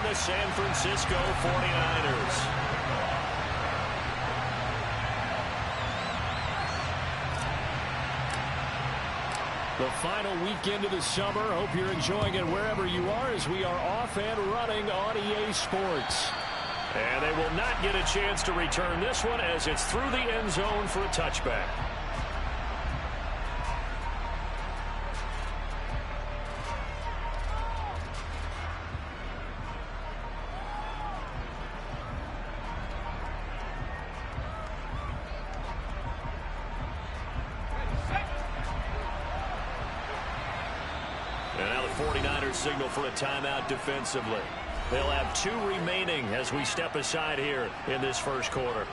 the San Francisco 49ers. The final weekend of the summer. Hope you're enjoying it wherever you are as we are off and running on EA Sports. And they will not get a chance to return this one as it's through the end zone for a touchback. And now the 49ers signal for a timeout defensively. They'll have 2 remaining as we step aside here in this first quarter.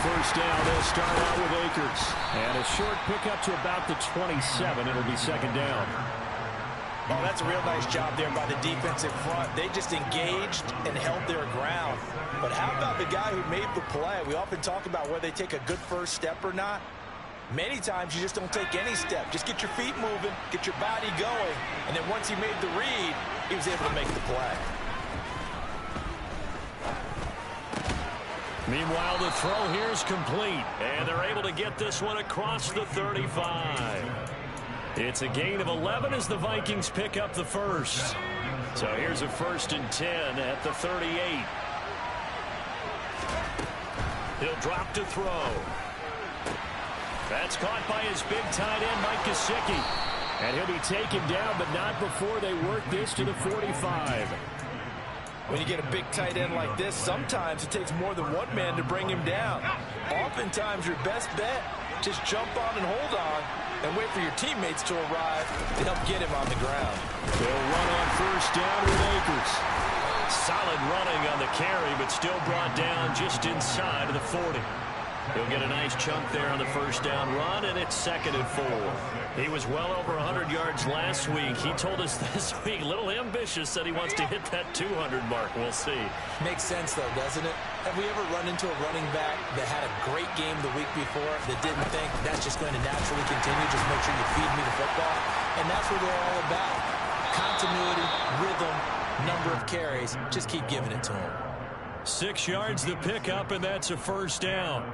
First down, they'll start out with Akers. And a short pickup to about the 27. It'll be second down. Oh, that's a real nice job there by the defensive front. They just engaged and held their ground. But how about the guy who made the play? We often talk about whether they take a good first step or not. Many times you just don't take any step. Just get your feet moving, get your body going. And then once he made the read, he was able to make the play. Meanwhile, the throw here is complete, and they're able to get this one across the 35. It's a gain of 11 as the Vikings pick up the first. So here's a 1st and 10 at the 38. He'll drop to throw. That's caught by his big tight end, Mike Gesicki. And he'll be taken down, but not before they work this to the 45. When you get a big tight end like this, sometimes it takes more than one man to bring him down. Oftentimes, your best bet, just jump on and hold on and wait for your teammates to arrive to help get him on the ground. They'll run on first down with Akers. Solid running on the carry, but still brought down just inside of the 40. He'll get a nice chunk there on the first down run, and it's 2nd and 4. He was well over 100 yards last week. He told us this week, a little ambitious, said he wants to hit that 200 mark. We'll see. Makes sense, though, doesn't it? Have we ever run into a running back that had a great game the week before that didn't think that's just going to naturally continue? Just make sure you feed me the football. And that's what they're all about. Continuity, rhythm, number of carries. Just keep giving it to him. 6 yards the pickup, and that's a first down.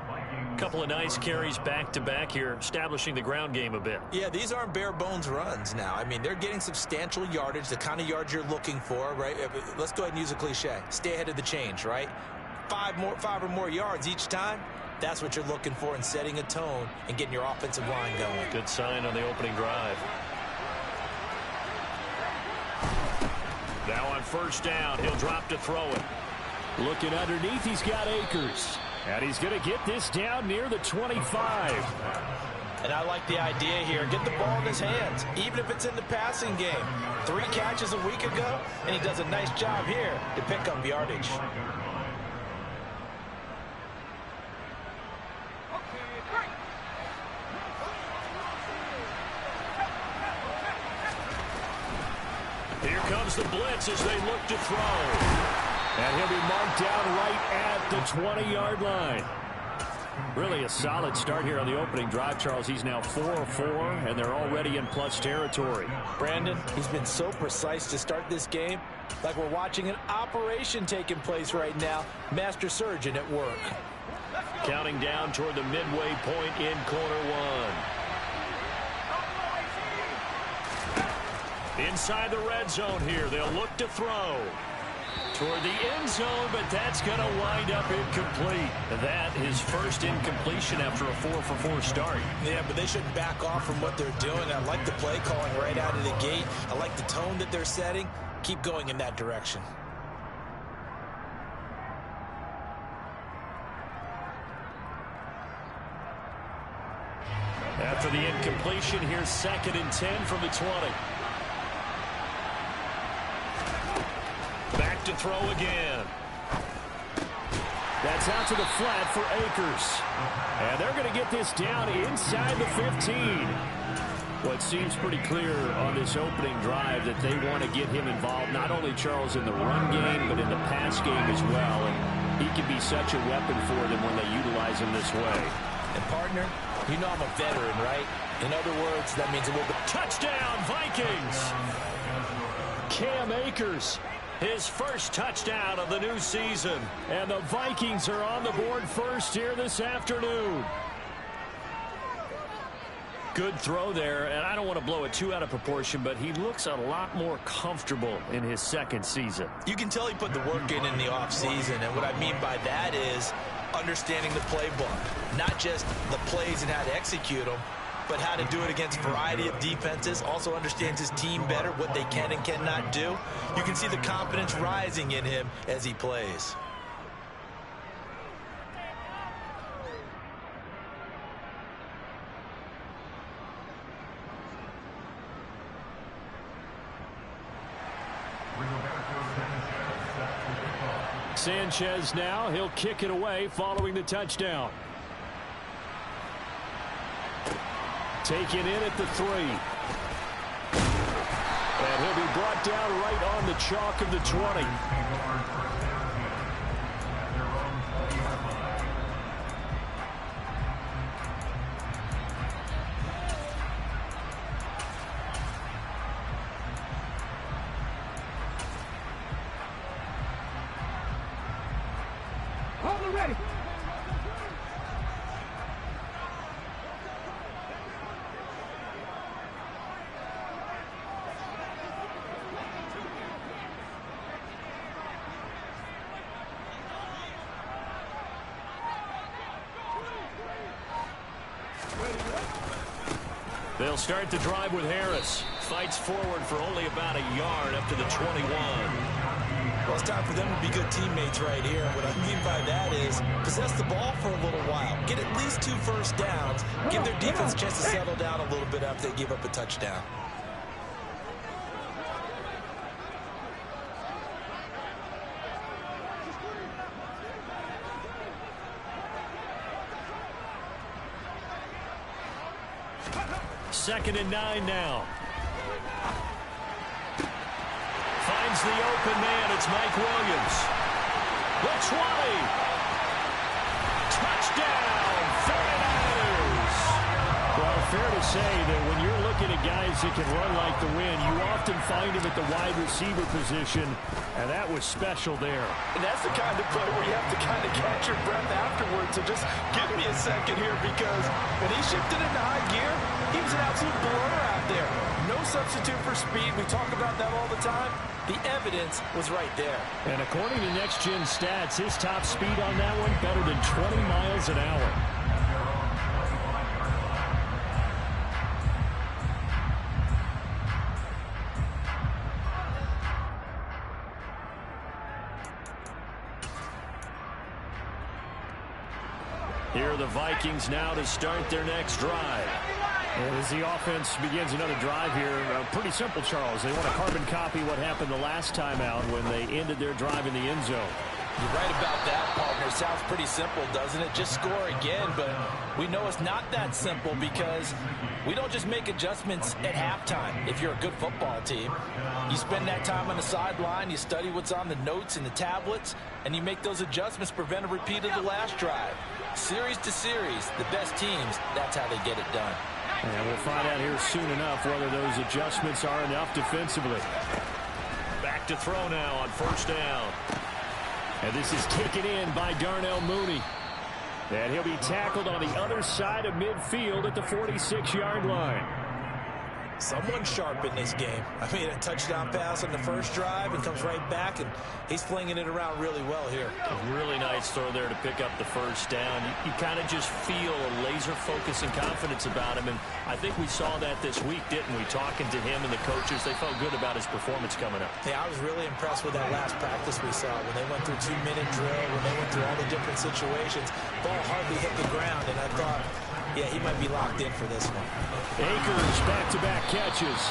Couple of nice carries back-to-back here, establishing the ground game a bit. Yeah, these aren't bare-bones runs now. I mean, they're getting substantial yardage, the kind of yards you're looking for, right? Let's go ahead and use a cliche. Stay ahead of the change, right? 5 or more yards each time. That's what you're looking for in setting a tone and getting your offensive line going. Good sign on the opening drive. Now on first down, he'll drop to throw it. Looking underneath, he's got Akers. And he's going to get this down near the 25. And I like the idea here. Get the ball in his hands, even if it's in the passing game. 3 catches a week ago, and he does a nice job here to pick up yardage. Here comes the blitz as they look to throw. And he'll be marked down right at the 20-yard line. Really a solid start here on the opening drive, Charles. He's now 4 of 4, and they're already in plus territory. Brandon, he's been so precise to start this game, like we're watching an operation taking place right now. Master surgeon at work. Counting down toward the midway point in quarter 1. Inside the red zone here, they'll look to throw. Toward the end zone, but that's going to wind up incomplete. That is first incompletion after a 4-for-4 start. Yeah, but they shouldn't back off from what they're doing. I like the play calling right out of the gate. I like the tone that they're setting. Keep going in that direction. After the incompletion, here's 2nd and 10 from the 20. Back to throw again. That's out to the flat for Akers. And they're going to get this down inside the 15. Well, it seems pretty clear on this opening drive that they want to get him involved, not only, Charles, in the run game, but in the pass game as well. And he can be such a weapon for them when they utilize him this way. And, partner, you know I'm a veteran, right? In other words, that means a little bit. Touchdown, Vikings! Cam Akers, his first touchdown of the new season. And the Vikings are on the board first here this afternoon. Good throw there, and I don't want to blow it too out of proportion, but he looks a lot more comfortable in his second season. You can tell he put the work in the offseason, and what I mean by that is understanding the playbook. Not just the plays and how to execute them, but how to do it against a variety of defenses. Also understands his team better, what they can and cannot do. You can see the confidence rising in him as he plays. Sanchez now, he'll kick it away following the touchdown. Taken in at the 3. And he'll be brought down right on the chalk of the 20. Ready. They'll start the drive with Harris. Fights forward for only about a yard up to the 21. Well, it's time for them to be good teammates right here. What I mean by that is possess the ball for a little while. Get at least 2 first downs. Give their defense a chance to settle down a little bit after they give up a touchdown. Second and 9 now. Finds the open man. It's Mike Williams. The 20. Touchdown, 49ers. Well, fair to say that when you're looking at guys that can run like the wind, you often find him at the wide receiver position, and that was special there. And that's the kind of play where you have to kind of catch your breath afterwards. So just give me a second here, because when he shifted into high gear, he was an absolute blower out there. No substitute for speed. We talk about that all the time. The evidence was right there. And according to Next Gen Stats, his top speed on that one better than 20 miles an hour. Here are the Vikings now to start their next drive. And as the offense begins another drive here, pretty simple, Charles. They want to carbon copy what happened the last time out when they ended their drive in the end zone. You're right about that, partner. Sounds pretty simple, doesn't it? Just score again, but we know it's not that simple because we don't just make adjustments at halftime. If you're a good football team, you spend that time on the sideline, you study what's on the notes and the tablets, and you make those adjustments, prevent a repeat of the last drive. Series to series, the best teams, that's how they get it done. And we'll find out here soon enough whether those adjustments are enough defensively. Back to throw now on first down. And this is taken in by Darnell Mooney. And he'll be tackled on the other side of midfield at the 46-yard line. Someone sharp in this game. I mean, a touchdown pass on the first drive and comes right back, and he's flinging it around really well here. A really nice throw there to pick up the first down. You kind of just feel a laser focus and confidence about him, and I think we saw that this week, didn't we? Talking to him and the coaches, they felt good about his performance coming up. Yeah, I was really impressed with that last practice we saw when they went through 2-minute drill, when they went through all the different situations. Ball hardly hit the ground, and I thought, yeah, he might be locked in for this one. Akers back-to-back catches.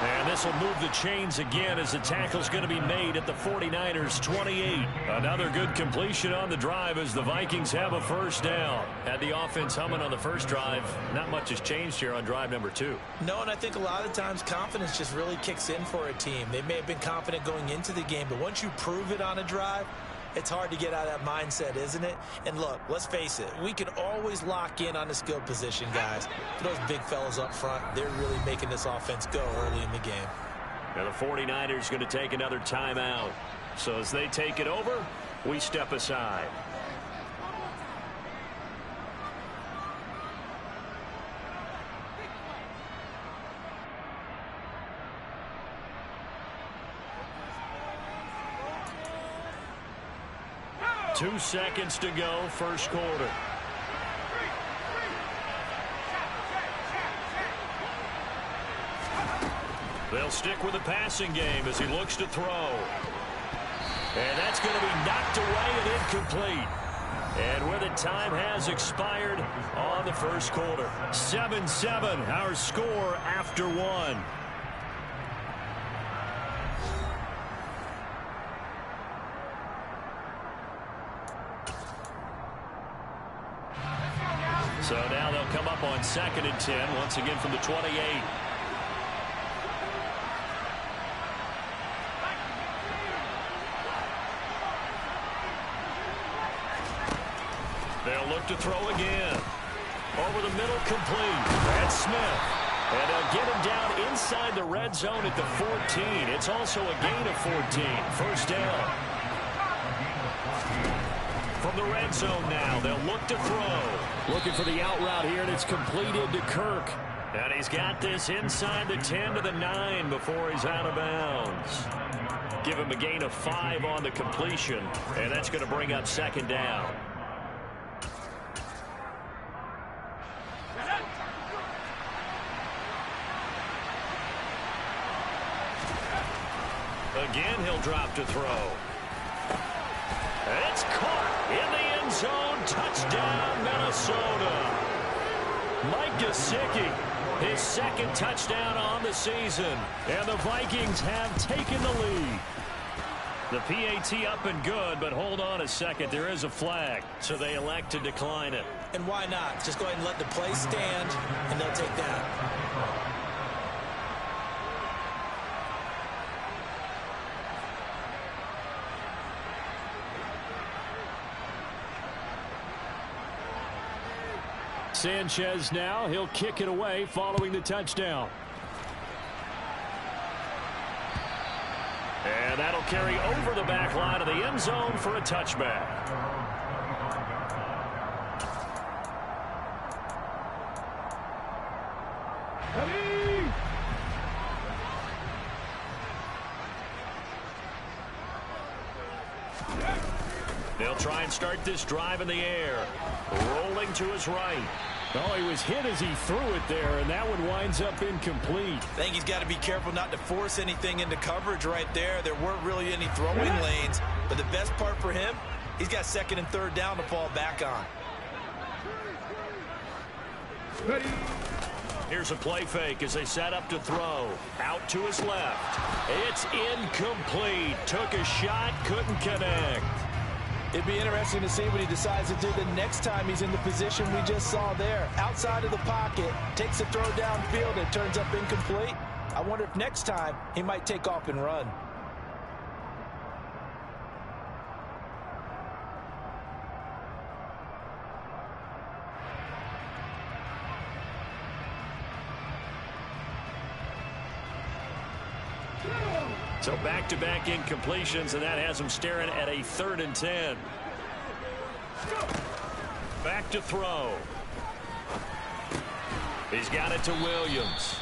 And this will move the chains again as the tackle's going to be made at the 49ers 28. Another good completion on the drive as the Vikings have a first down. Had the offense humming on the first drive. Not much has changed here on drive number 2. No, and I think a lot of times confidence just really kicks in for a team. They may have been confident going into the game, but once you prove it on a drive, it's hard to get out of that mindset, isn't it? And look, let's face it, we can always lock in on the skill position, guys. For those big fellas up front, they're really making this offense go early in the game. Now the 49ers going to take another timeout. So as they take it over, we step aside. Two seconds to go, first quarter. They'll stick with the passing game as he looks to throw. And that's going to be knocked away and incomplete. And where the time has expired on the first quarter. 7-7, our score after one. So now they'll come up on 2nd and 10, once again from the 28. They'll look to throw again. Over the middle, complete. That's Smith. And they'll get him down inside the red zone at the 14. It's also a gain of 14. First down. From the red zone now, they'll look to throw. Looking for the out route here, and it's completed to Kirk. And he's got this inside the 10 to the 9 before he's out of bounds. Give him a gain of 5 on the completion, and that's going to bring up 2nd down. Again, he'll drop to throw. It's caught in the end zone. Touchdown, Minnesota. Mike Gesicki, his 2nd touchdown on the season. And the Vikings have taken the lead. The PAT up and good, but hold on a second. There is a flag, so they elect to decline it. And why not? Just go ahead and let the play stand, and they'll take that. Sanchez now, he'll kick it away following the touchdown. And that'll carry over the back line of the end zone for a touchback. They'll try and start this drive in the air. Rolling to his right. Oh, he was hit as he threw it there, and that one winds up incomplete. I think he's got to be careful not to force anything into coverage right there. There weren't really any throwing lanes, but the best part for him, he's got 2nd and 3rd down to fall back on. Ready. Here's a play fake as they set up to throw. Out to his left. It's incomplete. Took a shot, couldn't connect. It'd be interesting to see what he decides to do the next time he's in the position we just saw there. Outside of the pocket, takes a throw downfield, and turns up incomplete. I wonder if next time he might take off and run. So back-to-back incompletions, and that has him staring at a 3rd and 10. Back to throw. He's got it to Williams.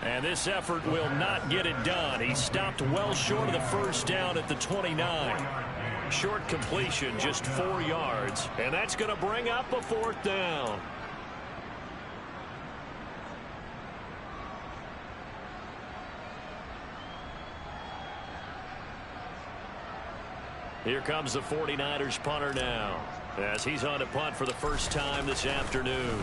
And this effort will not get it done. He stopped well short of the first down at the 29. Short completion, just 4 yards. And that's going to bring up a 4th down. Here comes the 49ers punter now, as he's on to punt for the first time this afternoon.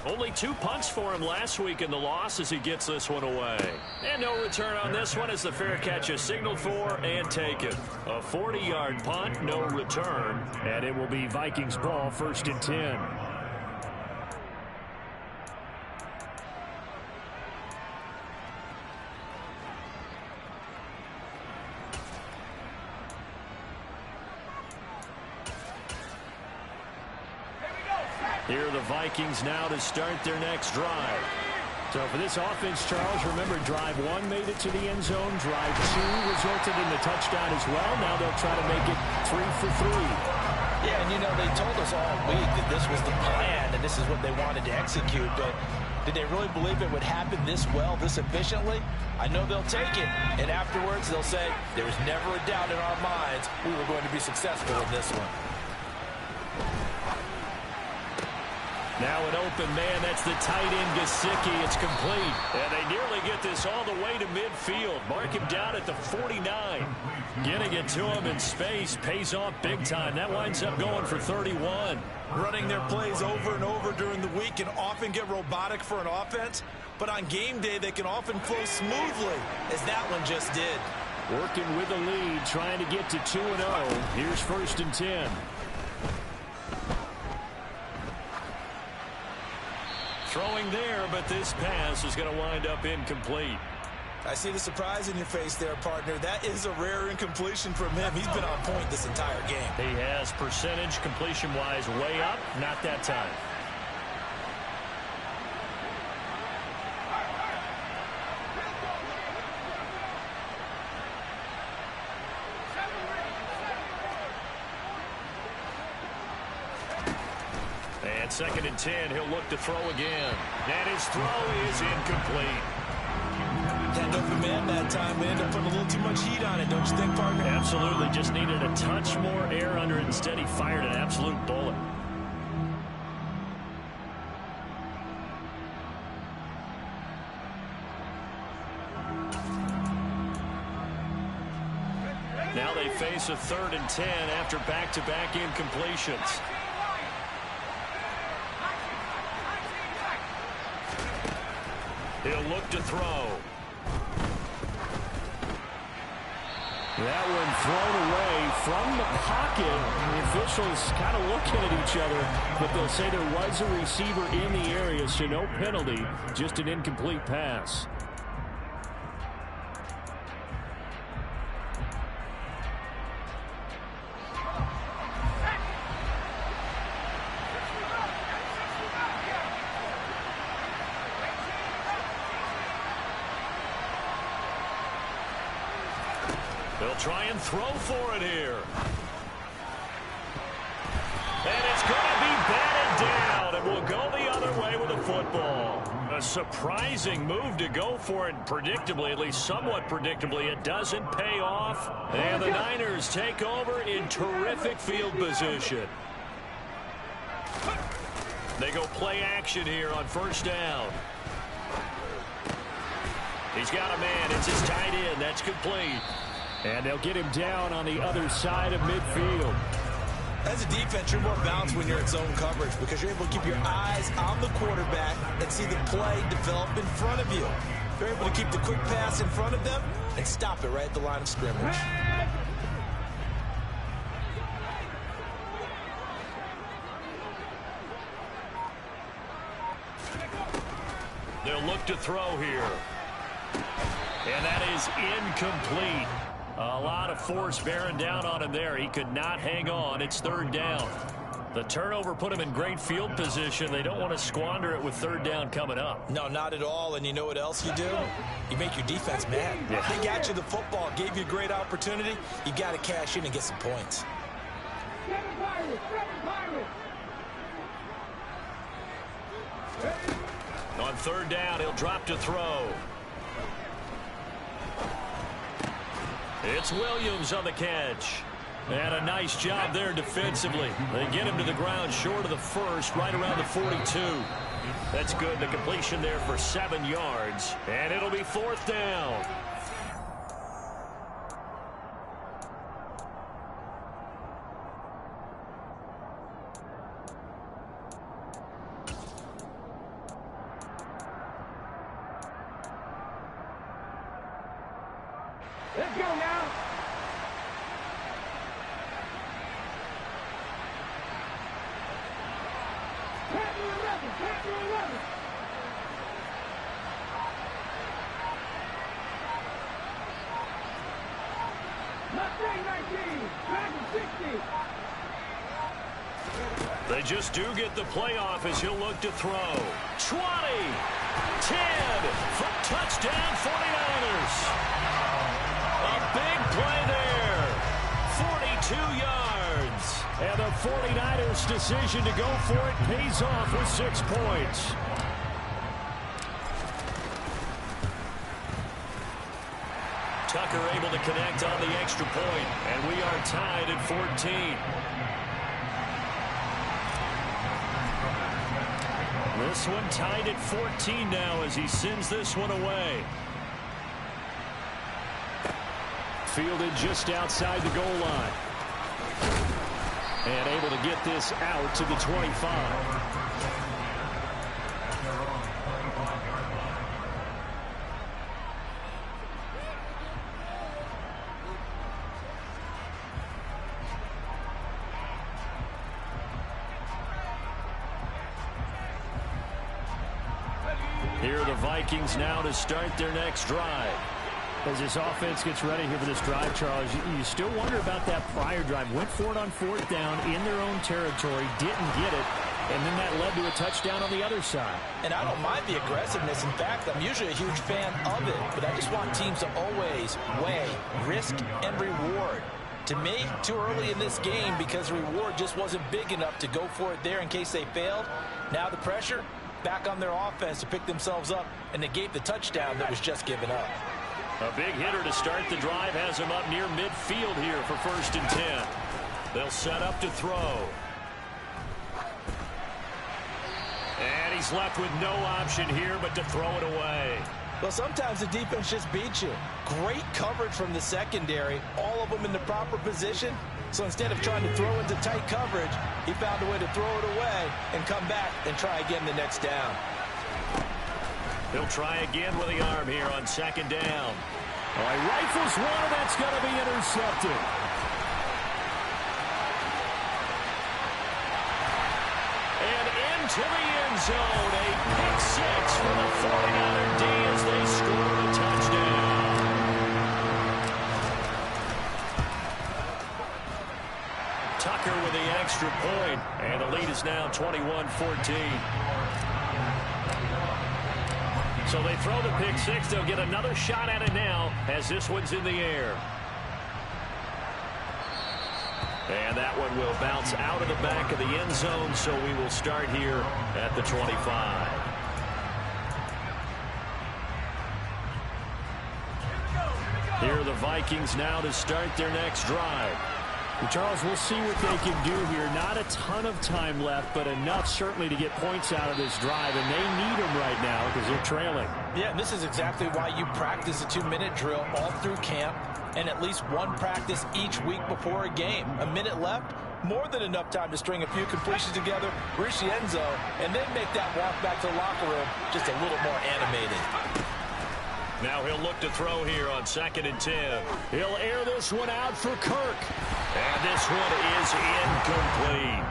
Only 2 punts for him last week in the loss as he gets this one away. And no return on this one as the fair catch is signaled for and taken. A 40-yard punt, no return, and it will be Vikings ball, 1st and 10. Here are the Vikings now to start their next drive. So for this offense, Charles, remember drive 1 made it to the end zone. Drive 2 resulted in the touchdown as well. Now they'll try to make it 3 for 3. Yeah, and you know, they told us all week that this was the plan and this is what they wanted to execute. But did they really believe it would happen this well, this efficiently? I know they'll take it. And afterwards, they'll say, there was never a doubt in our minds we were going to be successful in this one. Now an open man, that's the tight end, Gesicki. It's complete. And they nearly get this all the way to midfield. Mark him down at the 49. Getting it to him in space pays off big time. That winds up going for 31. Running their plays over and over during the week can often get robotic for an offense. But on game day, they can often flow smoothly, as that one just did. Working with the lead, trying to get to 2-0. Here's 1st and 10. Throwing there, but this pass is going to wind up incomplete. I see the surprise in your face there, partner. That is a rare incompletion from him. He's been on point this entire game. He has percentage completion-wise way up, not that time. And 2nd and 10, he'll look to throw again. And his throw is incomplete. That open man that time, they ended up putting a little too much heat on it, don't you think, partner? Absolutely, just needed a touch more air under it. Instead, he fired an absolute bullet. Now they face a 3rd and 10 after back-to-back incompletions. He'll look to throw. That one thrown away from the pocket. The officials kind of looking at each other, but they'll say there was a receiver in the area, so no penalty, just an incomplete pass. They'll try and throw for it here. And it's going to be batted down, and we'll go the other way with the football. A surprising move to go for it predictably, at least somewhat predictably. It doesn't pay off, and the Niners take over in terrific field position. They go play action here on 1st down. He's got a man. It's his tight end. That's complete. And they'll get him down on the other side of midfield. As a defense, you're more balanced when you're in zone coverage because you're able to keep your eyes on the quarterback and see the play develop in front of you. You're able to keep the quick pass in front of them and stop it right at the line of scrimmage. They'll look to throw here. And that is incomplete. A lot of force bearing down on him there. He could not hang on. It's 3rd down. The turnover put him in great field position. They don't want to squander it with 3rd down coming up. No, not at all. And you know what else you do? You make your defense mad. Yeah. They got you the football, gave you a great opportunity. You got to cash in and get some points. On 3rd down, he'll drop to throw. It's Williams on the catch. And a nice job there defensively. They get him to the ground short of the 1st, right around the 42. That's good. The completion there for 7 yards. And it'll be 4th down. Let's go now. Pass to 11. Pass to 11. Mustang 19. Dragon 60. They just do get the playoff as he'll look to throw. 20, 10, for touchdown 49ers. A big play there. 42 yards. And the 49ers' decision to go for it pays off with 6 points. Tucker able to connect on the extra point, and we are tied at 14. This one tied at 14 now as he sends this one away. Fielded just outside the goal line. And able to get this out to the 25. Here are the Vikings now to start their next drive. As this offense gets ready here for this drive, Charles, you still wonder about that prior drive. Went for it on 4th down in their own territory, didn't get it, and then that led to a touchdown on the other side. And I don't mind the aggressiveness. In fact, I'm usually a huge fan of it, but I just want teams to always weigh risk and reward. To me, too early in this game because the reward just wasn't big enough to go for it there in case they failed. Now the pressure back on their offense to pick themselves up and negate the touchdown that was just given up. A big hitter to start the drive has him up near midfield here for 1st and 10. They'll set up to throw. And he's left with no option here but to throw it away. Well, sometimes the defense just beats you. Great coverage from the secondary, all of them in the proper position. So instead of trying to throw into tight coverage, he found a way to throw it away and come back and try again the next down. He'll try again with the arm here on 2nd down. Oh, he rifles one, and that's going to be intercepted. And into the end zone, a pick 6 for the 49er D as they score a touchdown. Tucker with the extra point, and the lead is now 21-14. So they throw the pick 6. They'll get another shot at it now as this one's in the air. And that one will bounce out of the back of the end zone, so we will start here at the 25. Here are the Vikings now to start their next drive. And Charles, we'll see what they can do here. Not a ton of time left, but enough certainly to get points out of this drive, and they need them right now because they're trailing. Yeah, and this is exactly why you practice a 2-minute drill all through camp and at least one practice each week before a game. A minute left, more than enough time to string a few completions together, reach the end zone, and then make that walk back to the locker room just a little more animated. Now he'll look to throw here on 2nd and 10. He'll air this one out for Kirk. And this one is incomplete.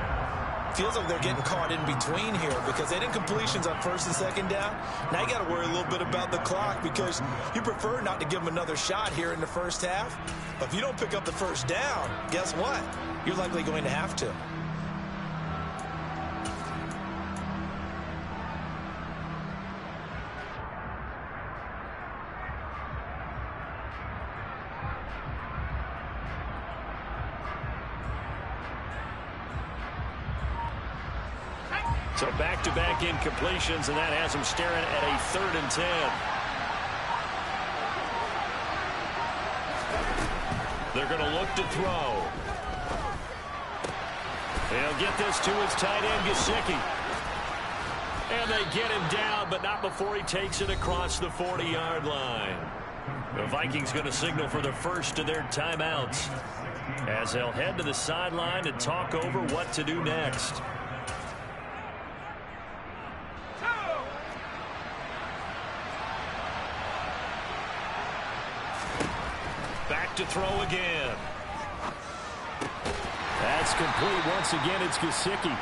Feels like they're getting caught in between here because they didn't completions on 1st and 2nd down. Now you got to worry a little bit about the clock because you prefer not to give them another shot here in the first half. But if you don't pick up the 1st down, guess what? You're likely going to have to. So back-to-back incompletions, and that has them staring at a 3rd and 10. They're going to look to throw. They'll get this to his tight end, Gesicki. And they get him down, but not before he takes it across the 40-yard line. The Vikings going to signal for the first of their timeouts as they'll head to the sideline to talk over what to do next. back to throw again. That's complete. Once again, it's Gesicki.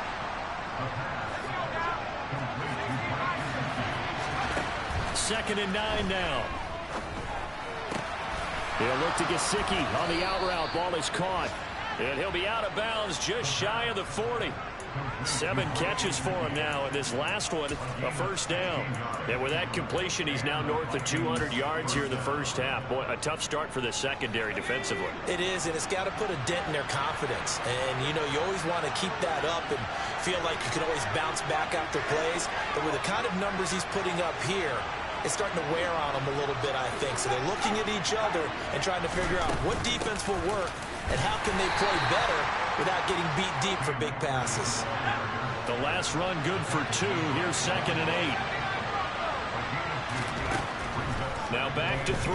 Second and 9 now. He'll look to Gesicki on the out route. Ball is caught. And he'll be out of bounds just shy of the 40. 7 catches for him now, and this last one, a first down. And with that completion, he's now north of 200 yards here in the first half. Boy, a tough start for the secondary defensively. It is, and it's got to put a dent in their confidence. And, you know, you always want to keep that up and feel like you can always bounce back after plays. But with the kind of numbers he's putting up here, it's starting to wear on them a little bit, I think. So they're looking at each other and trying to figure out what defense will work and how can they play better without getting beat deep for big passes. The last run good for 2. Here's second and 8. Now back to throw.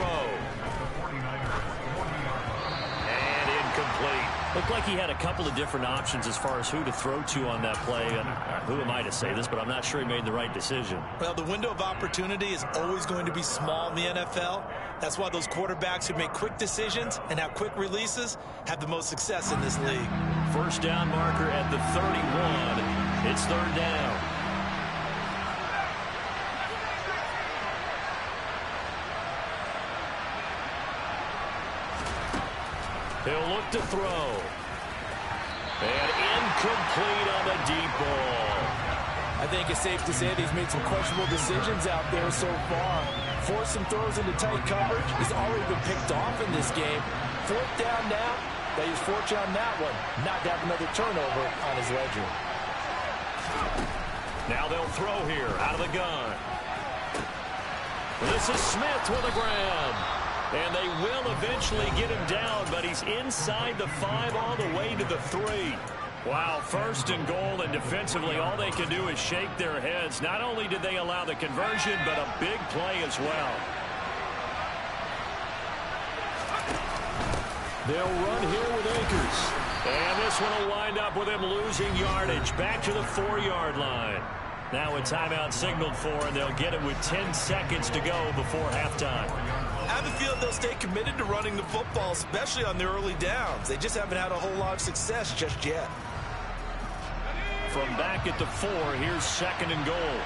And incomplete. Looked like he had a couple of different options as far as who to throw to on that play. And who am I to say this, but I'm not sure he made the right decision. Well, the window of opportunity is always going to be small in the NFL. That's why those quarterbacks who make quick decisions and have quick releases have the most success in this league. First down marker at the 31. It's third down. He'll look to throw. And incomplete on the deep ball. I think it's safe to say that he's made some questionable decisions out there so far. Forced some throws into tight coverage. He's already been picked off in this game. Fourth down now. They use fortune on that one. Not to have another turnover on his ledger. Now they'll throw here out of the gun. This is Smith with a grab. And they will eventually get him down, but he's inside the 5 all the way to the 3. Wow, first and goal, and defensively all they can do is shake their heads. Not only did they allow the conversion, but a big play as well. They'll run here with Akers. And this one will wind up with him losing yardage back to the 4-yard line. Now a timeout signaled for, and they'll get it with 10 seconds to go before halftime. I have a feeling they'll stay committed to running the football, especially on their early downs. They just haven't had a whole lot of success just yet. From back at the 4, here's second and goal.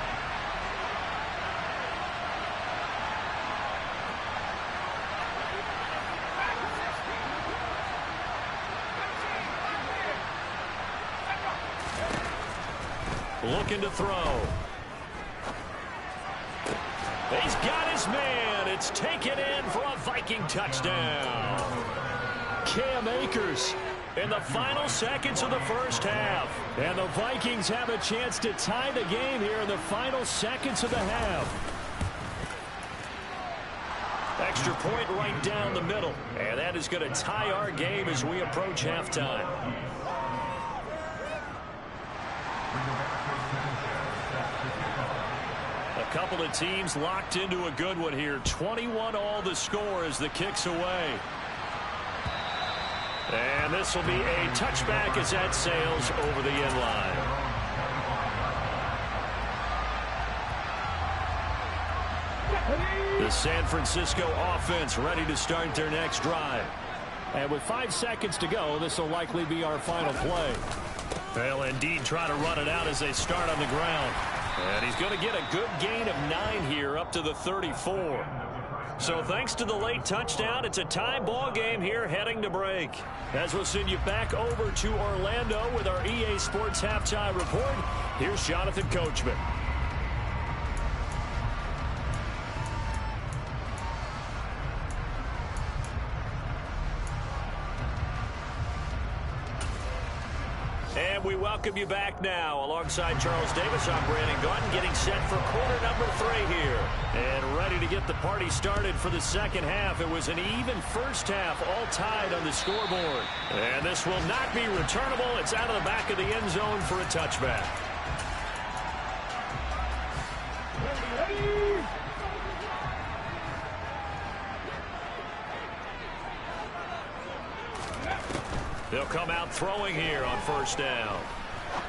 Looking to throw. He's got his man. It's taken in for a Viking touchdown. Cam Akers in the final seconds of the first half. And the Vikings have a chance to tie the game here in the final seconds of the half. Extra point right down the middle. And that is going to tie our game as we approach halftime. A couple of teams locked into a good one here. 21 all the score as the kick's away. And this will be a touchback as that sails over the end line. The San Francisco offense ready to start their next drive. And with 5 seconds to go, this will likely be our final play. They'll indeed try to run it out as they start on the ground. And he's going to get a good gain of 9 here up to the 34. So thanks to the late touchdown, it's a tie ball game here heading to break. As we'll send you back over to Orlando with our EA Sports Halftime Report, here's Jonathan Coachman. And we welcome you back now. Alongside Charles Davis, I'm Brandon Gaudin, getting set for quarter number 3 here. And ready to get the party started for the second half. It was an even first half, all tied on the scoreboard. And this will not be returnable. It's out of the back of the end zone for a touchback. They'll come out throwing here on first down.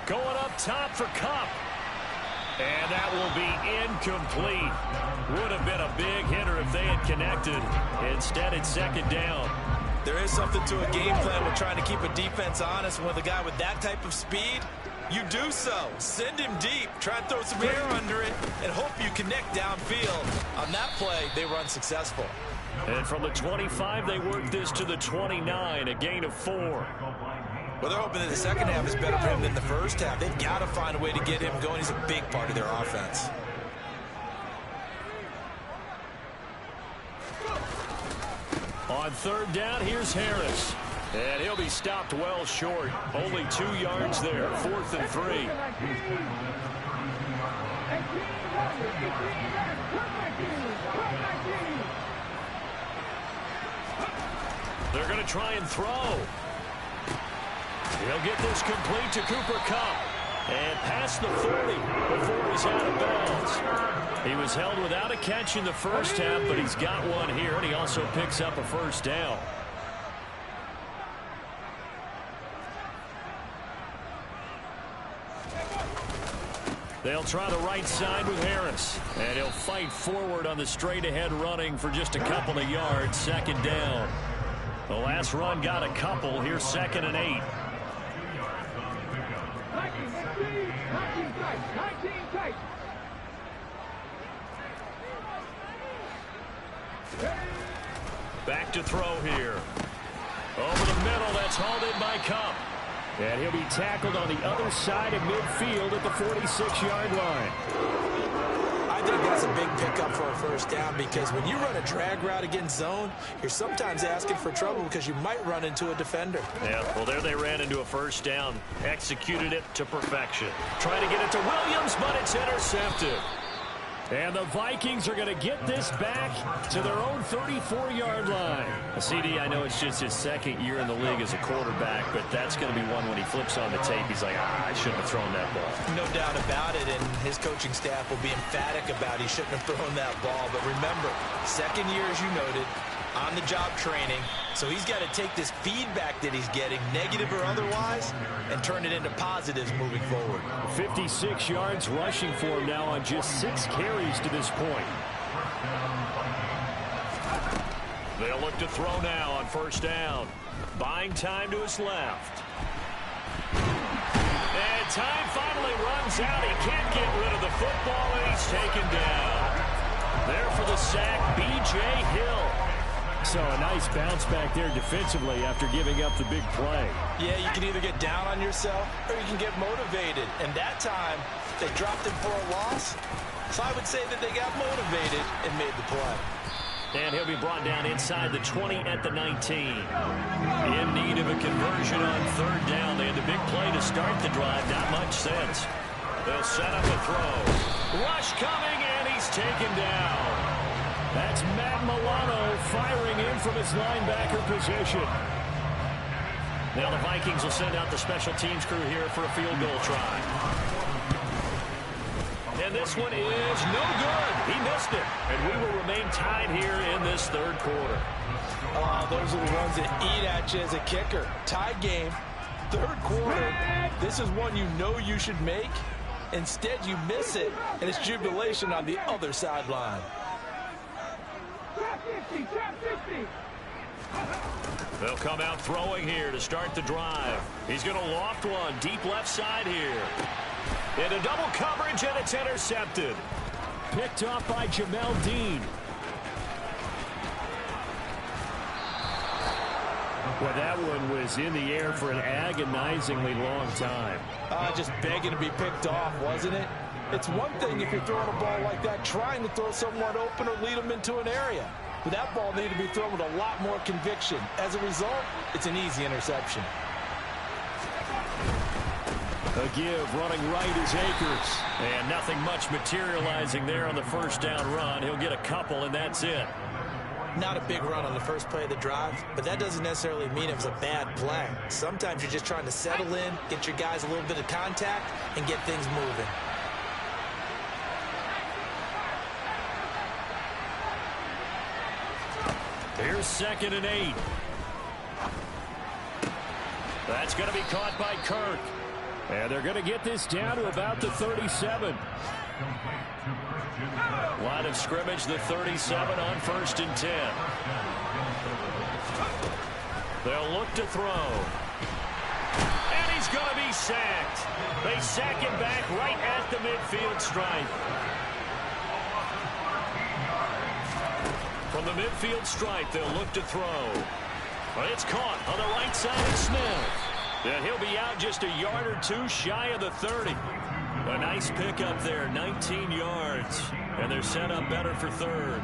Going up top for Kupp. And that will be incomplete. Would have been a big hitter if they had connected. Instead, it's second down. is something to a game plan with trying to keep a defense honest. With a guy with that type of speed, you do so. Send him deep. Try and throw some air under it and hope you connect downfield. On that play, they were unsuccessful. And from the 25, they work this to the 29, a gain of 4. Well, they're hoping that the second half is better for him than the first half. They've got to find a way to get him going. He's a big part of their offense. On third down, here's Harris. And he'll be stopped well short. Only 2 yards there. 4th and 3. They're going to try and throw. He'll get this complete to Cooper Kupp. And past the 40 before he's out of bounds. He was held without a catch in the first half, but he's got one here, and he also picks up a first down. They'll try the right side with Harris. And he'll fight forward on the straight-ahead running for just a couple of yards. Second down. The last run got a couple. Here's 2nd and 8. 19 tight. Back to throw here. Over the middle, that's hauled in by Kupp. And he'll be tackled on the other side of midfield at the 46-yard line. I think that's a big pickup for a first down, because when you run a drag route against zone, you're sometimes asking for trouble because you might run into a defender. Yeah, well, there they ran into a first down. Executed it to perfection. Trying to get it to Williams, but it's intercepted. And the Vikings are going to get this back to their own 34-yard line. CD, I know it's just his 2nd year in the league as a quarterback, but that's going to be one when he flips on the tape. He's like, I shouldn't have thrown that ball. No doubt about it, and his coaching staff will be emphatic about he shouldn't have thrown that ball. But remember, 2nd year, as you noted, on-the-job training. So he's got to take this feedback that he's getting, negative or otherwise, and turn it into positives moving forward. 56 yards rushing for him now on just 6 carries to this point. They'll look to throw now on first down. Buying time to his left. And time finally runs out. He can't get rid of the football, and he's taken down. There for the sack, B.J. Hill. So a nice bounce back there defensively after giving up the big play. Yeah, you can either get down on yourself or you can get motivated. And that time, they dropped him for a loss. So I would say that they got motivated and made the play. And he'll be brought down inside the 20 at the 19. In need of a conversion on third down. They had the big play to start the drive. Not much sense. They'll set up a throw. Rush coming, and he's taken down. That's Matt Milano firing in from his linebacker position. Now the Vikings will send out the special teams crew here for a field goal try. And this one is no good. He missed it. And we will remain tied here in this third quarter. Oh, those are the ones that eat at you as a kicker. Tie game, third quarter. This is one you know you should make. Instead, you miss it, and it's jubilation on the other sideline. They'll come out throwing here to start the drive. He's going to loft one deep left side here. Into double coverage, and it's intercepted. Picked off by Jamel Dean. Well, that one was in the air for an agonizingly long time. Just begging to be picked off, wasn't it? It's one thing if you're throwing a ball like that, trying to throw someone open or lead them into an area. But that ball needed to be thrown with a lot more conviction. As a result, it's an easy interception. A give running right is Akers. And nothing much materializing there on the first down run. He'll get a couple, and that's it. Not a big run on the first play of the drive, but that doesn't necessarily mean it was a bad play. Sometimes you're just trying to settle in, get your guys a little bit of contact, and get things moving. Here's 2nd and 8. That's going to be caught by Kirk. And they're going to get this down to about the 37. Line of scrimmage, the 37 on 1st and 10. They'll look to throw. And he's going to be sacked. They sack him back right at the midfield stripe. From the midfield stripe, they'll look to throw. But it's caught on the right side of Smith. And he'll be out just a yard or two shy of the 30. A nice pickup there, 19 yards. And they're set up better for third.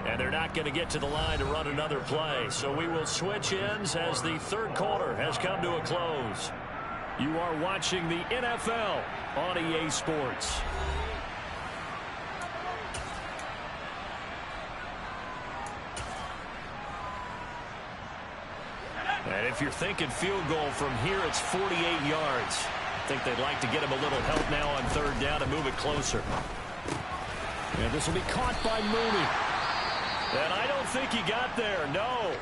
And they're not going to get to the line to run another play. So we will switch ends as the third quarter has come to a close. You are watching the NFL on EA Sports. And if you're thinking field goal from here, it's 48 yards. I think they'd like to get him a little help now on third down and move it closer. And this will be caught by Mooney. And I don't think he got there, no.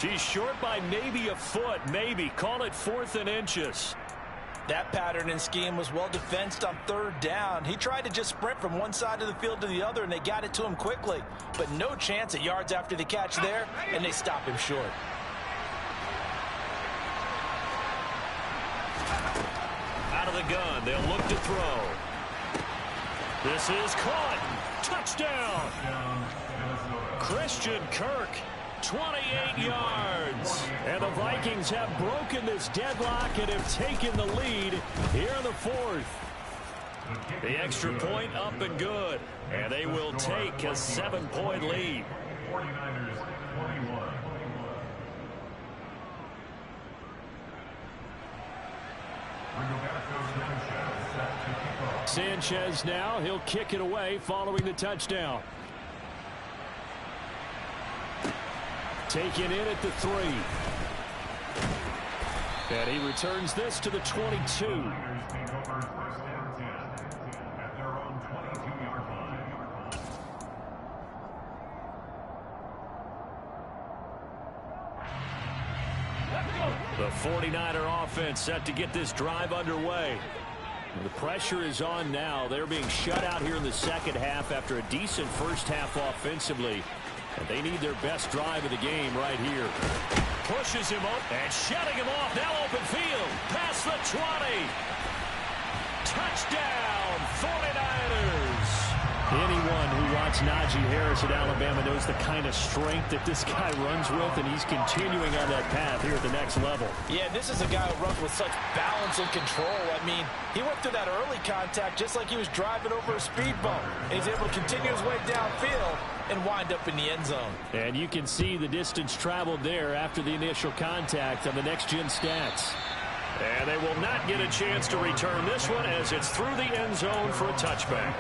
He's short by maybe a foot, maybe. Call it 4th and inches. That pattern and scheme was well defensed on third down. He tried to just sprint from one side of the field to the other, and they got it to him quickly. But no chance at yards after the catch there, and they stop him short. Out of the gun, they'll look to throw. This is caught. Touchdown. Christian Kirk, 28 yards. And the Vikings have broken this deadlock and have taken the lead here in the fourth. The extra point up and good. And they will take a 7-point lead. 49ers 21. Sanchez now, he'll kick it away following the touchdown. Taken in at the 3. And he returns this to the 22. The 49er offense set to get this drive underway. The pressure is on now. They're being shut out here in the second half after a decent first half offensively. And they need their best drive of the game right here. Pushes him up and shutting him off. Now open field. Past the 20. Touchdown, 49ers. Anyone who watched Najee Harris at Alabama knows the kind of strength that this guy runs with, and he's continuing on that path here at the next level. Yeah, this is a guy who runs with such balance and control. I mean, he went through that early contact just like he was driving over a speed bump. And he's able to continue his way downfield and wind up in the end zone. And you can see the distance traveled there after the initial contact on the next-gen stats. And they will not get a chance to return this one as it's through the end zone for a touchback.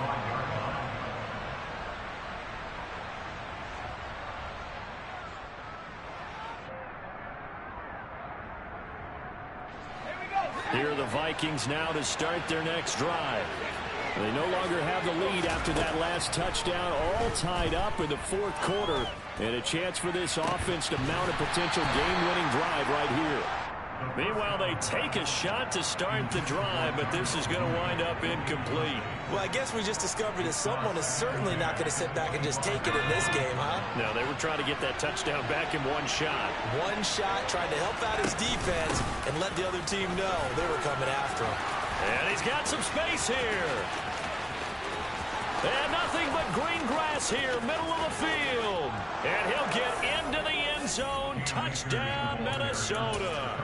Here are the Vikings now to start their next drive. They no longer have the lead after that last touchdown, all tied up in the fourth quarter. And a chance for this offense to mount a potential game-winning drive right here. Meanwhile, they take a shot to start the drive, but this is going to wind up incomplete. Well, I guess we just discovered that someone is certainly not going to sit back and just take it in this game, huh? No, they were trying to get that touchdown back in one shot. One shot, trying to help out his defense and let the other team know they were coming after him. And he's got some space here. And nothing but green grass here, middle of the field. And he'll get into the end zone. Touchdown, Minnesota.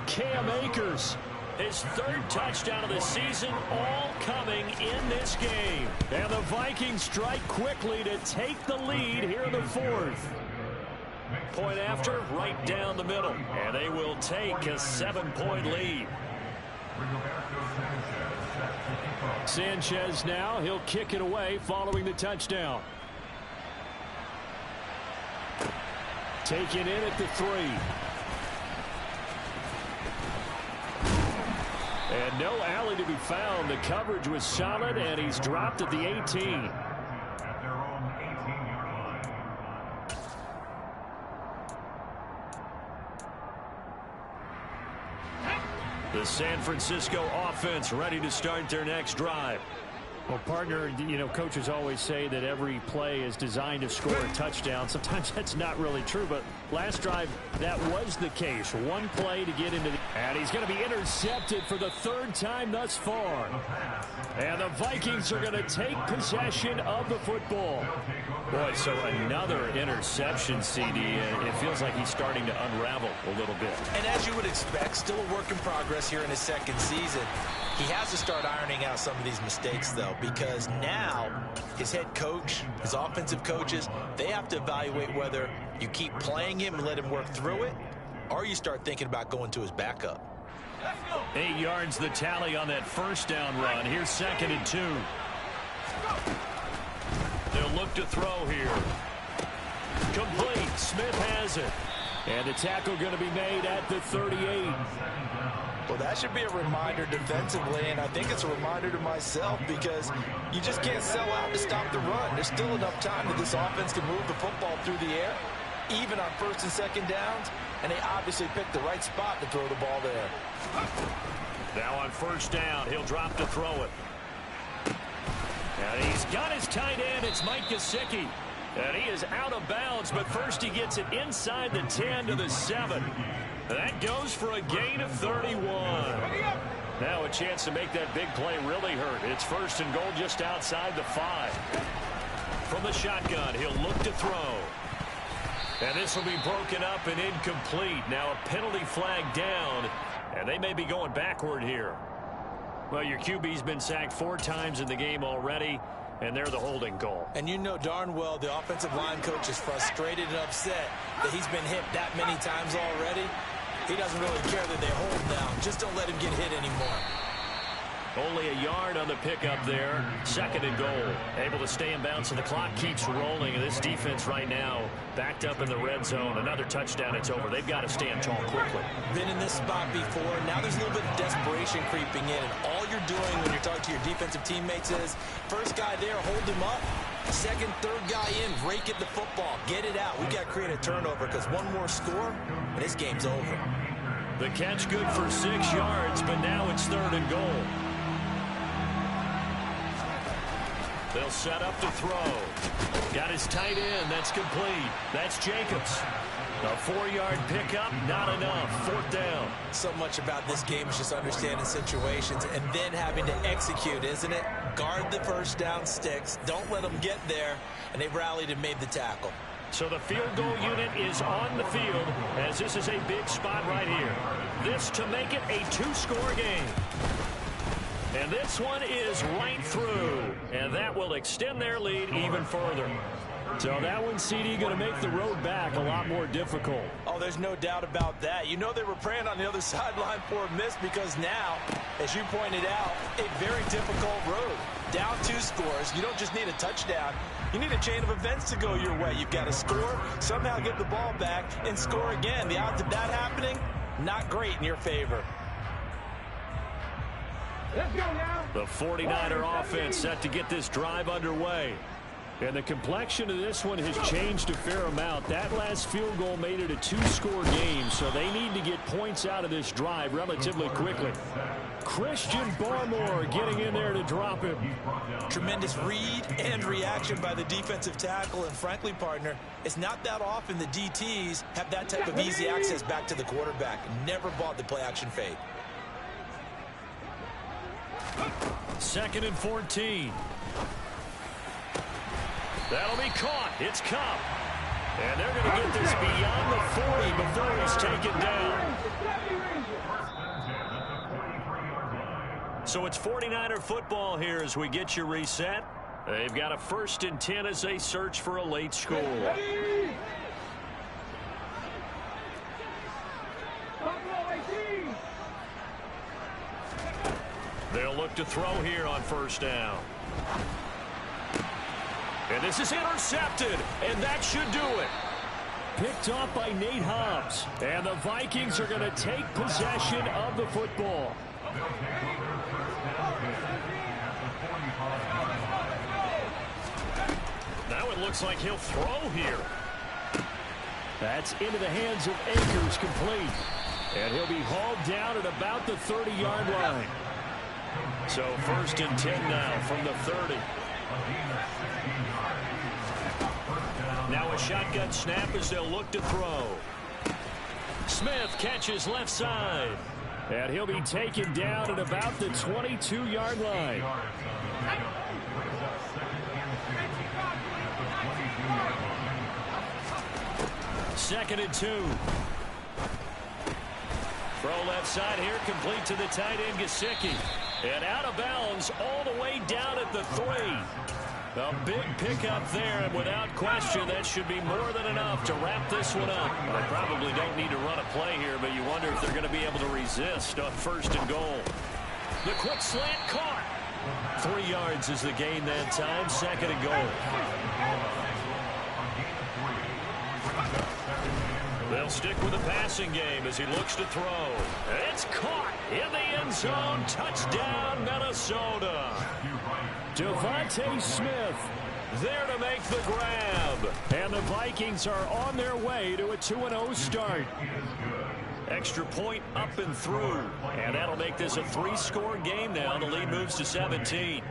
Cam Akers, his third touchdown of the season, all coming in this game. And the Vikings strike quickly to take the lead here in the fourth. Point after, right down the middle. And they will take a 7-point lead. Sanchez now, he'll kick it away following the touchdown. Taken in at the 3. And no alley to be found. The coverage was solid, and he's dropped at the 18. The San Francisco offense ready to start their next drive. Well, partner, you know, coaches always say that every play is designed to score a touchdown. Sometimes that's not really true, but last drive, that was the case. One play to get into the... And he's going to be intercepted for the third time thus far. And the Vikings are going to take possession of the football. Boy, so another interception, CD. It feels like he's starting to unravel a little bit. And as you would expect, still a work in progress here in his second season. He has to start ironing out some of these mistakes, though, because now his head coach, his offensive coaches, they have to evaluate whether you keep playing him and let him work through it, or you start thinking about going to his backup. 8 yards the tally on that first down run. Here's 2nd and 2. They'll look to throw here. Complete. Smith has it. And the tackle going to be made at the 38. Well, that should be a reminder defensively, and I think it's a reminder to myself because you just can't sell out to stop the run. There's still enough time that this offense can move the football through the air, even on 1st and 2nd downs, and they obviously picked the right spot to throw the ball there. Now on 1st down, he'll drop to throw it. And he's got his tight end. It's Mike Gesicki. And he is out of bounds, but first he gets it inside the 10 to the 7. That goes for a gain of 31. Now a chance to make that big play really hurt. It's 1st and goal just outside the 5. From the shotgun, he'll look to throw. And this will be broken up and incomplete. Now a penalty flag down, and they may be going backward here. Well, your QB's been sacked 4 times in the game already, and they're the holding goal. And you know darn well the offensive line coach is frustrated and upset that he's been hit that many times already. He doesn't really care that they hold now. Just don't let him get hit anymore. Only a yard on the pickup there. 2nd and goal. Able to stay in bounds, and the clock keeps rolling. And this defense right now backed up in the red zone. Another touchdown, it's over. They've got to stand tall quickly. Been in this spot before. Now there's a little bit of desperation creeping in. And all you're doing when you're talking to your defensive teammates is, first guy there, hold him up. 2nd, 3rd guy in, rake at the football. Get it out. We've got to create a turnover because one more score, and this game's over. The catch good for 6 yards, but now it's 3rd and goal. They'll set up to throw. Got his tight end. That's complete. That's Jacobs. A 4-yard pickup, not enough. 4th down. So much about this game is just understanding situations and then having to execute, isn't it? Guard the 1st down sticks. Don't let them get there. And they rallied and made the tackle. So the field goal unit is on the field as this is a big spot right here. This to make it a 2-score game. And this one is right through. And that will extend their lead even further. So that one, CD, going to make the road back a lot more difficult. Oh, there's no doubt about that. You know they were praying on the other sideline for a miss because now, as you pointed out, a very difficult road. Down 2 scores. You don't just need a touchdown. You need a chain of events to go your way. You've got to score, somehow get the ball back, and score again. The odds of that happening, not great in your favor. Let's go now. The 49er offense set to get this drive underway. And the complexion of this one has changed a fair amount. That last field goal made it a 2-score game, so they need to get points out of this drive relatively quickly. Christian Barmore getting in there to drop him. Tremendous read and reaction by the defensive tackle. And frankly, partner, it's not that often the DTs have that type of easy access back to the quarterback. Never bought the play-action fade. 2nd and 14. That'll be caught. It's Cup. And they're going to get this beyond the 40 before he's taken down. So it's 49er football here as we get you reset. They've got a 1st and 10 as they search for a late score. They'll look to throw here on 1st down. And this is intercepted, and that should do it. Picked off by Nate Hobbs. And the Vikings are going to take possession of the football. Now it looks like he'll throw here. That's into the hands of Akers, complete. And he'll be hauled down at about the 30-yard line. So 1st and 10 now from the 30. Now a shotgun snap as they'll look to throw. Smith catches left side. And he'll be taken down at about the 22-yard line. 2nd and 2. Throw left side here, complete to the tight end, Gesicki. And out of bounds all the way down at the 3. A big pickup there, and without question, that should be more than enough to wrap this one up. They probably don't need to run a play here, but you wonder if they're going to be able to resist on 1st and goal. The quick slant caught. 3 yards is the gain that time, 2nd and goal. They'll stick with the passing game as he looks to throw. It's caught in the end zone. Touchdown, Minnesota. Devontae Smith there to make the grab. And the Vikings are on their way to a 2-0 start. Extra point up and through. And that'll make this a 3-score game now. The lead moves to 17.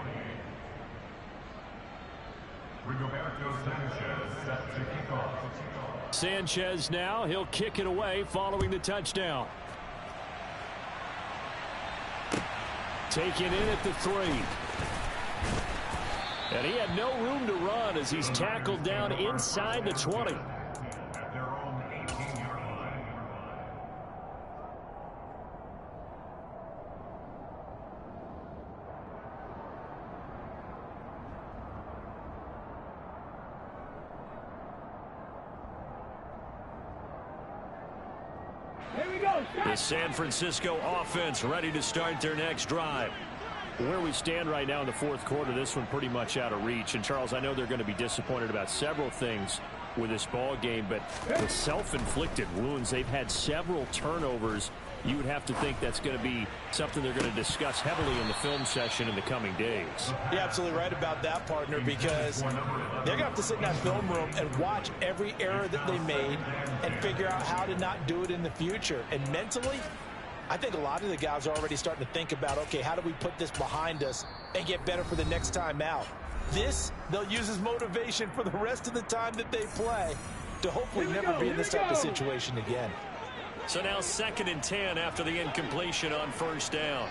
Sanchez now. He'll kick it away following the touchdown. Taken in at the 3. And he had no room to run as he's tackled down inside the 20. The San Francisco offense ready to start their next drive. Where we stand right now in the 4th quarter, this one pretty much out of reach. And, Charles, I know they're going to be disappointed about several things with this ball game, but the self-inflicted wounds, they've had several turnovers. You would have to think that's going to be something they're going to discuss heavily in the film session in the coming days. You're absolutely right about that, partner, because they're going to have to sit in that film room and watch every error that they made and figure out how to not do it in the future. And mentally, I think a lot of the guys are already starting to think about, okay, how do we put this behind us and get better for the next time out? This, they'll use as motivation for the rest of the time that they play to hopefully never be in this type of situation again. So now 2nd and 10 after the incompletion on 1st down.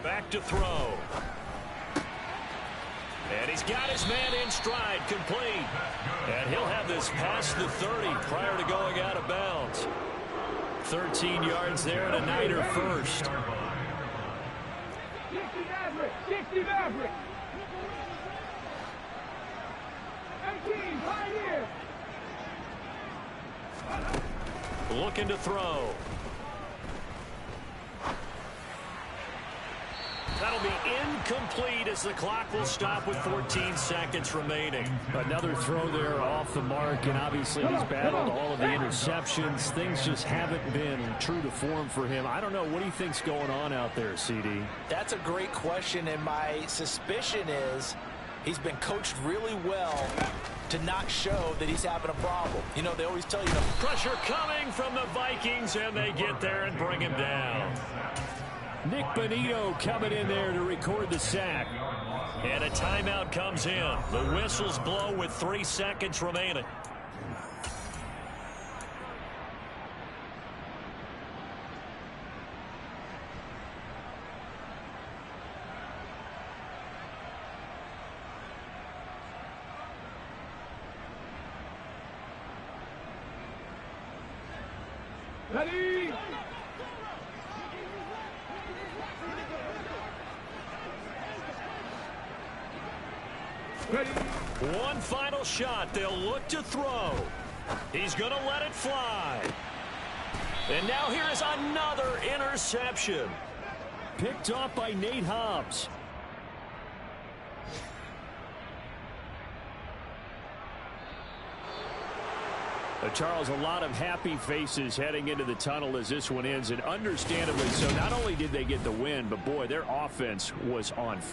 Back to throw. And he's got his man in stride, complete. And he'll have this past the 30 prior to going out of bounds. 13 yards there and a Niner first. 60 Maverick, 60 Maverick. 18, Pioneer. Looking to throw. That'll be incomplete as the clock will stop with 14 seconds remaining. Another throw there off the mark, and obviously he's battled all of the interceptions. Things just haven't been true to form for him. I don't know. What do you think's going on out there, CD? That's a great question, and my suspicion is he's been coached really well to not show that he's having a problem. You know, they always tell you, pressure coming from the Vikings, and they get there and bring him down. Nick Bonito coming in there to record the sack. And a timeout comes in. The whistles blow with 3 seconds remaining. Ready? Ready? One final shot. They'll look to throw. He's going to let it fly. And now here is another interception. Picked off by Nate Hobbs. Charles, a lot of happy faces heading into the tunnel as this one ends, and understandably so. Not only did they get the win, but boy, their offense was on fire.